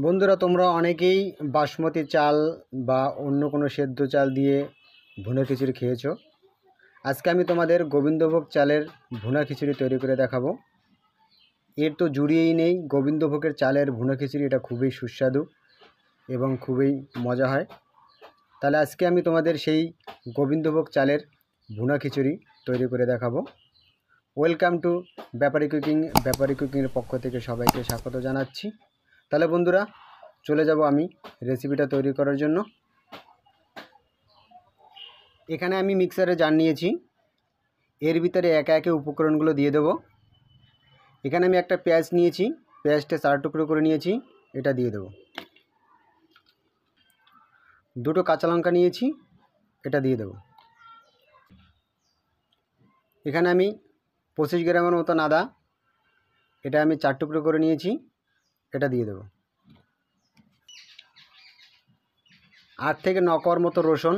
বন্ধুরা, তোমরা অনেকেই বাসমতি চাল বা অন্য কোনো সেদ্ধ চাল দিয়ে ভুনা খিচুড়ি খেয়েছো। আজকে আমি তোমাদের গোবিন্দভোগ চালের ভুনা খিচুড়ি তৈরি করে দেখাবো। এর তো জুড়িয়েই নেই, গোবিন্দভোগের চালের ভুনা খিচুড়ি এটা খুবই সুস্বাদু এবং খুবই মজা হয়। তাহলে আজকে আমি তোমাদের সেই গোবিন্দভোগ চালের ভুনা খিচুড়ি তৈরি করে দেখাবো। ওয়েলকাম টু ব্যাপারি কুকিংয়ের পক্ষ থেকে সবাইকে স্বাগত জানাচ্ছি। তাহলে বন্ধুরা, চলে যাব আমি রেসিপিটা তৈরি করার জন্য। এখানে আমি মিক্সারে জার নিয়েছি, এর ভিতরে একে একে উপকরণগুলো দিয়ে দেবো। এখানে আমি একটা পেঁয়াজ নিয়েছি, পেঁয়াজটা 4 টুকরো করে নিয়েছি, এটা দিয়ে দেবো। দুটো কাঁচা লঙ্কা নিয়েছি, এটা দিয়ে দেবো। এখানে আমি 25 গ্রামের মতন আদা, এটা আমি 4 টুকরো করে নিয়েছি, এটা দিয়ে দেবো। 8 থেকে 9 কোয়ার মতো রসুন,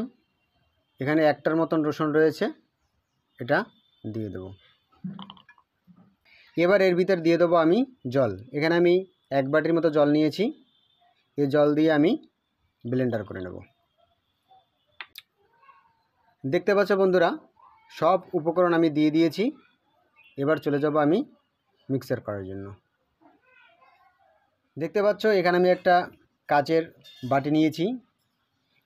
এখানে একটার মতন রসুন রয়েছে, এটা দিয়ে দেবো। এবার এর ভিতর দিয়ে দেবো আমি জল। এখানে আমি 1 বাটির মতো জল নিয়েছি, এই জল দিয়ে আমি ব্লেন্ডার করে নেব। দেখতে পাচ্ছ বন্ধুরা, সব উপকরণ আমি দিয়ে দিয়েছি। এবার চলে যাব আমি মিক্সার করার জন্য। দেখতে পাচ্ছ এখানে আমি একটা কাচের বাটি নিয়েছি,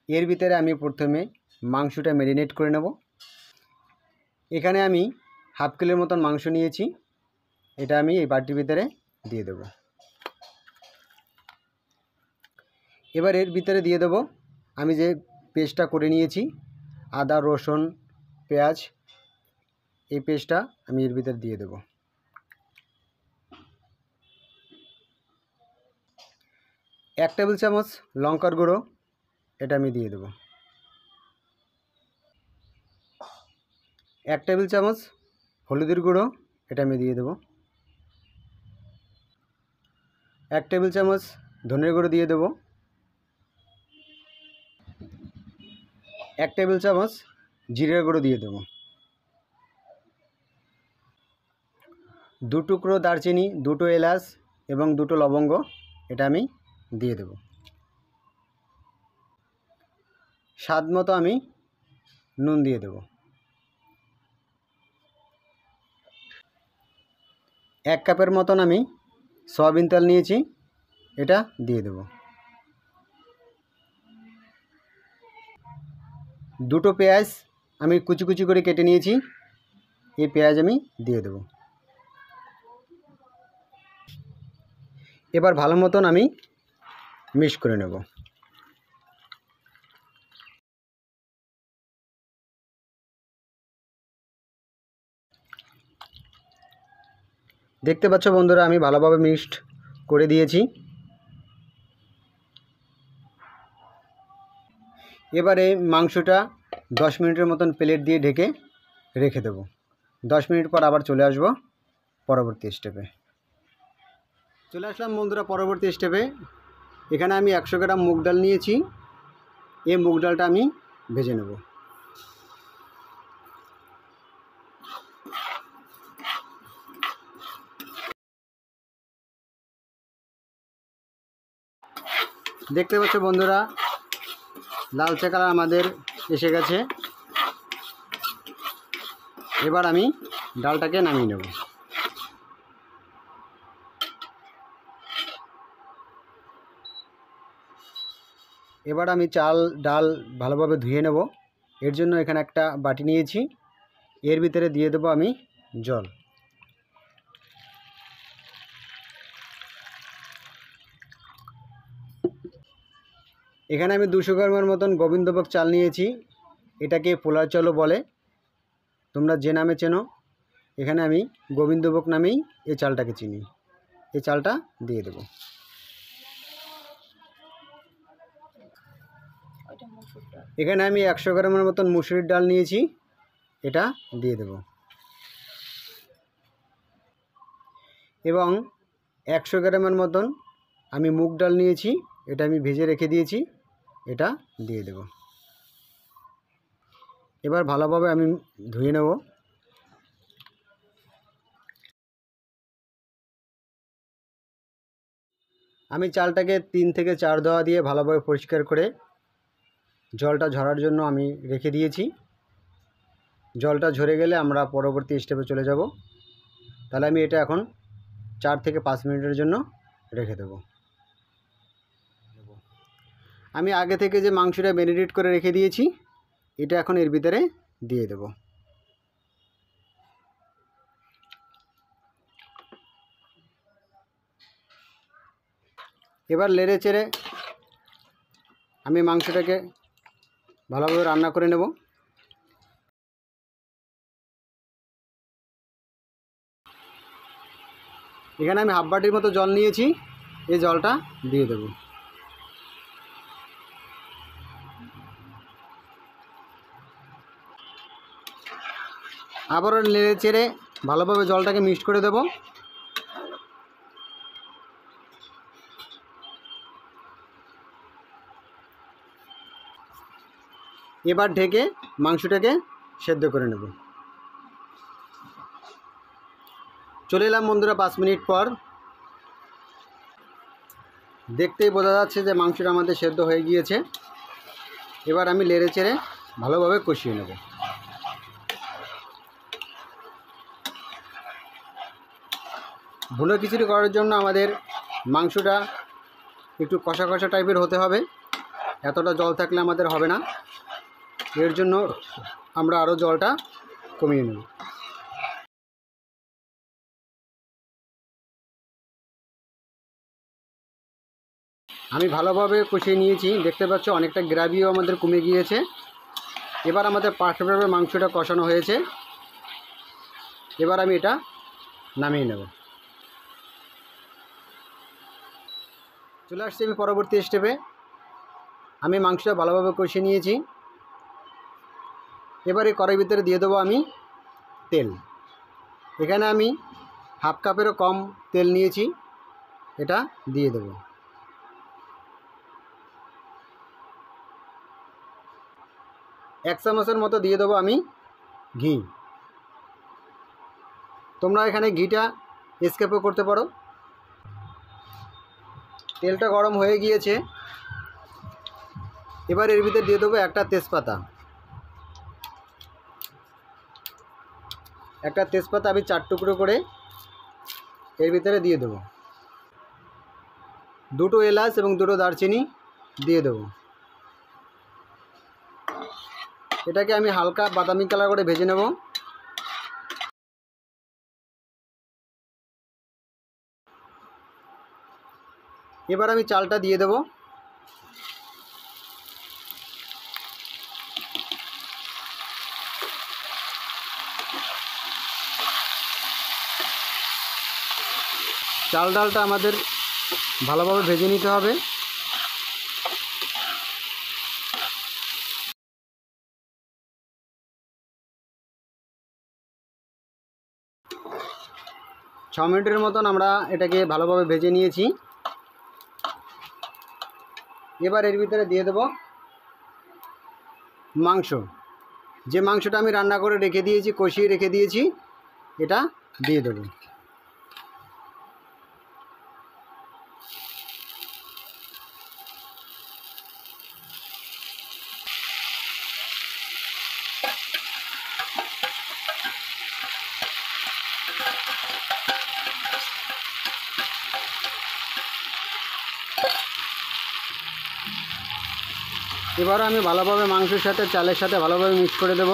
এর ভিতরে আমি প্রথমে মাংসটা ম্যারিনেট করে নেব। এখানে আমি হাফ কিলোর মতন মাংস নিয়েছি, এটা আমি এই বাটির ভিতরে দিয়ে দেব। এবার এর ভিতরে দিয়ে দেব আমি যে পেস্টটা করে নিয়েছি, আদা রসুন পেঁয়াজ, এই পেস্টটা আমি এর ভিতরে দিয়ে দেব। 1 টেবিল চামচ লঙ্কার গুঁড়ো, এটা আমি দিয়ে দেব। 1 টেবিল চামচ হলুদের গুঁড়ো, এটা আমি দিয়ে দেব। 1 টেবিল চামচ ধনের গুঁড়ো দিয়ে দেব। 1 টেবিল চামচ জিরের গুঁড়ো দিয়ে দেব। 2 টুকরো দারচিনি, 2টো এলাচ এবং 2টো লবঙ্গ, এটা আমি দিয়ে দেব। স্বাদ মতো আমি নুন দিয়ে দেব। 1 কাপের মতন আমি সয়াবিন তেল নিয়েছি, এটা দিয়ে দেব। 2টো পেঁয়াজ আমি কুচি কুচি করে কেটে নিয়েছি, এই পেঁয়াজ আমি দিয়ে দেব। এবার ভালো মতন আমি মিক্স করে নেব। দেখতে পাচ্ছ বন্ধুরা, আমি ভালোভাবে মিক্সড করে দিয়েছি। এবারে মাংসটা 10 মিনিটের মতন প্লেট দিয়ে ঢেকে রেখে দেব। 10 মিনিট পর আবার চলে আসব পরবর্তী স্টেপে। চলে আসলাম বন্ধুরা পরবর্তী স্টেপে। এখানে আমি 100 গ্রাম মুগ ডাল নিয়েছি, এই মুগ ডালটা আমি ভেজে নেব। দেখতে পাচ্ছ বন্ধুরা, লালচে কালার আমাদের এসে গেছে। এবার আমি ডালটাকে নামিয়ে নেব। এবার আমি চাল ডাল ভালোভাবে ধুয়ে নেব। এর জন্য এখানে একটা বাটি নিয়েছি, এর ভিতরে দিয়ে দেবো আমি জল। এখানে আমি 200 গ্রামের মতন গোবিন্দভোগ চাল নিয়েছি, এটাকে পোলার চালও বলে, তোমরা যে নামে চেনো। এখানে আমি গোবিন্দভোগ নামেই এই চালটাকে চিনি, এই চালটা দিয়ে দেব। এখানে আমি 100 গ্রামের মতন মুসুরির ডাল নিয়েছি, এটা দিয়ে দেব। এবং 100 গ্রামের মতন আমি মুগ ডাল নিয়েছি, এটা আমি ভেজে রেখে দিয়েছি, এটা দিয়ে দেব। এবার ভালোভাবে আমি ধুয়ে নেব। আমি চালটাকে 3 থেকে 4 ধোয়া দিয়ে ভালোভাবে পরিষ্কার করে জলটা ঝরার জন্য আমি রেখে দিয়েছি। জলটা ঝরে গেলে আমরা পরবর্তী স্টেপে চলে যাব। তাহলে আমি এটা এখন 4 থেকে 5 মিনিটের জন্য রেখে দেব। আমি আগে থেকে যে মাংসটা ম্যারিনেট করে রেখে দিয়েছি এটা এখন এর ভিতরে দিয়ে দেব। এবার নেড়ে চেড়ে আমি মাংসটাকে ভালোভাবে রান্না করে নেব। এখানে আমি হাফ বাটির মতো জল নিয়েছি, এই জলটা দিয়ে দেব। আবারও নেড়ে চেড়ে ভালোভাবে জলটাকে মিক্সড করে দেব। এবার ঢেকে মাংসটাকে সেদ্ধ করে নেব। চলে এলাম বন্ধুরা 5 মিনিট পর। দেখতেই বোঝা যাচ্ছে যে মাংসটা আমাদের সেদ্ধ হয়ে গিয়েছে। এবার আমি নেড়ে চেড়ে ভালোভাবে কষিয়ে নেব। ভুনো খিচুড়ি করার জন্য আমাদের মাংসটা একটু কষা কষা টাইপের হতে হবে, এতটা জল থাকলে আমাদের হবে না। এর জন্য আমরা আরও জলটা কমিয়ে নেব। আমি ভালোভাবে কষিয়ে নিয়েছি, দেখতে পাচ্ছ অনেকটা গ্রেভিও আমাদের কমে গিয়েছে। এবার আমাদের পারফেক্টভাবে মাংসটা কষানো হয়েছে। এবার আমি এটা নামিয়ে নেব। চলে আসছি আমি পরবর্তী স্টেপে। আমি মাংসটা ভালোভাবে কষিয়ে নিয়েছি। এবার এই কড়াইয়ের ভিতরে দিয়ে দেবো আমি তেল। এখানে আমি হাফ কাপেরও কম তেল নিয়েছি, এটা দিয়ে দেব। এক চামচের মতো দিয়ে দেবো আমি ঘি। তোমরা এখানে ঘিটা স্কিপও করতে পারো। তেলটা গরম হয়ে গিয়েছে। এবার এর ভিতরে দিয়ে দেবো একটা তেজপাতা। একটা তেজপাতা আমি 4 টুকরো করে এর ভিতরে দিয়ে দেবো। 2টো এলাচ এবং 2টো দারচিনি দিয়ে দেবো। এটাকে আমি হালকা বাদামি কালার করে ভেজে নেব। এবার আমি চালটা দিয়ে দেব। চাল ডালটা আমাদের ভালোভাবে ভেজে নিতে হবে। ছ মিনিটের মতন আমরা এটাকে ভালোভাবে ভেজে নিয়েছি। এবার এর ভিতরে দিয়ে দেব মাংস। যে মাংসটা আমি রান্না করে রেখে দিয়েছি, কষিয়ে রেখে দিয়েছি, এটা দিয়ে দেব। এবার আমি ভালোভাবে মাংসের সাথে চালের সাথে ভালোভাবে মিক্স করে দেব।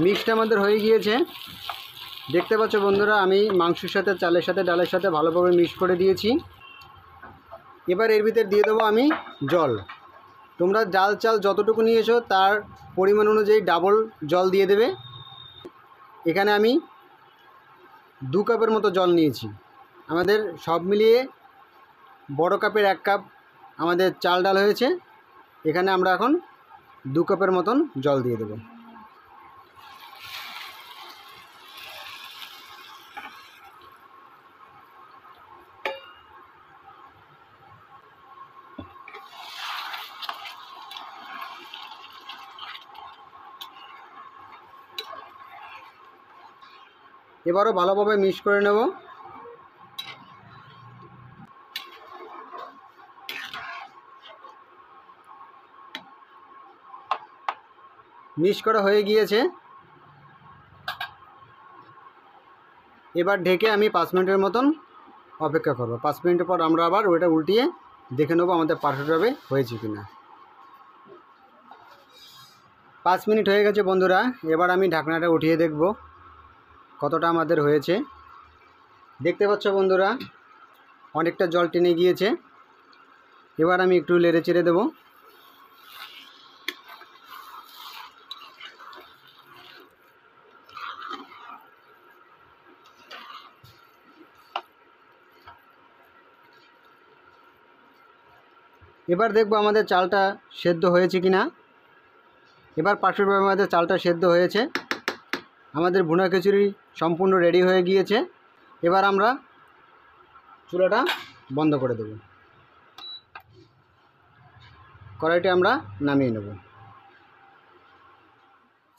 মিক্সটা আমাদের হয়ে গিয়েছে। দেখতে পাচ্ছ বন্ধুরা, আমি মাংসের সাথে চালের সাথে ডালের সাথে ভালোভাবে মিক্স করে দিয়েছি। এবার এর ভিতরে দিয়ে দেবো আমি জল। তোমরা ডাল চাল যতটুকু নিয়েছো তার পরিমাণ অনুযায়ী ডাবল জল দিয়ে দেবে। এখানে আমি 2 কাপের মতো জল নিয়েছি। আমাদের সব মিলিয়ে বড় কাপের 1 কাপ আমাদের চাল ডাল হয়েছে। এখানে আমরা এখন 2 কাপের মতন জল দিয়ে দেব। এবারও ভালোভাবে মিক্স করে নেব। মিক্স করা হয়ে গিয়েছে। এবার ঢেকে আমি 5 মিনিটের মতন অপেক্ষা করব। 5 মিনিটের পর আমরা আবার ওটা উল্টিয়ে দেখে নেব আমাদের পারফেক্টভাবে হয়েছে কিনা। 5 মিনিট হয়ে গেছে বন্ধুরা। এবার আমি ঢাকনাটা উঠিয়ে দেখব কতটা আমাদের হয়েছে। দেখতে পাচ্ছ বন্ধুরা, অনেকটা জল টেনে গিয়েছে। এবার আমি একটু নেড়ে চেড়ে দেবো। এবার দেখব আমাদের চালটা সেদ্ধ হয়েছে কিনা। এবার পারফেক্টভাবে আমাদের চালটা সেদ্ধ হয়েছে। আমাদের ভুনা খিচুড়ি সম্পূর্ণ রেডি হয়ে গিয়েছে। এবার আমরা চুলাটা বন্ধ করে দেব। কড়াইটা আমরা নামিয়ে নেব।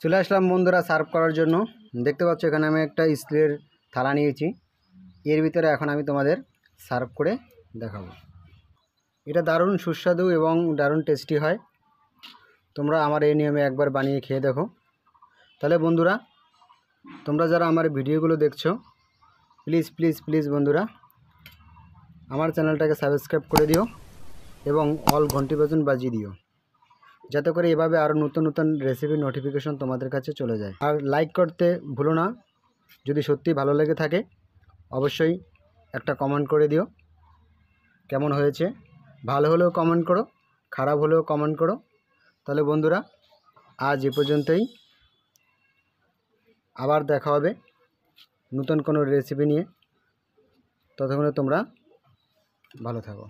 চলে আসলাম বন্ধুরা সার্ভ করার জন্য। দেখতে পাচ্ছ এখানে আমি একটা স্টিলের থালা নিয়েছি। এর ভিতরে এখন আমি তোমাদের সার্ভ করে দেখাবো। এটা দারুণ সুস্বাদু এবং দারুণ টেস্টি হয়। তোমরা আমার এই নিয়মে একবার বানিয়ে খেয়ে দেখো। তাহলে বন্ধুরা, তোমরা যারা আমার ভিডিওগুলো দেখছো, প্লিজ প্লিজ প্লিজ বন্ধুরা আমার চ্যানেলটাকে সাবস্ক্রাইব করে দিও এবং অল ঘন্টি বাজন বাজিয়ে দিও, যাতে করে এভাবে আরও নতুন নতুন রেসিপির নোটিফিকেশন তোমাদের কাছে চলে যায়। আর লাইক করতে ভুলো না। যদি সত্যি ভালো লেগে থাকে অবশ্যই একটা কমেন্ট করে দিও কেমন হয়েছে। ভালো হলেও কমেন্ট করো, খারাপ হলেও কমেন্ট করো। তাহলে বন্ধুরা আজ এ পর্যন্তই। আবার দেখা হবে নতুন কোনো রেসিপি নিয়ে। ততক্ষণে তোমরা ভালো থাকো।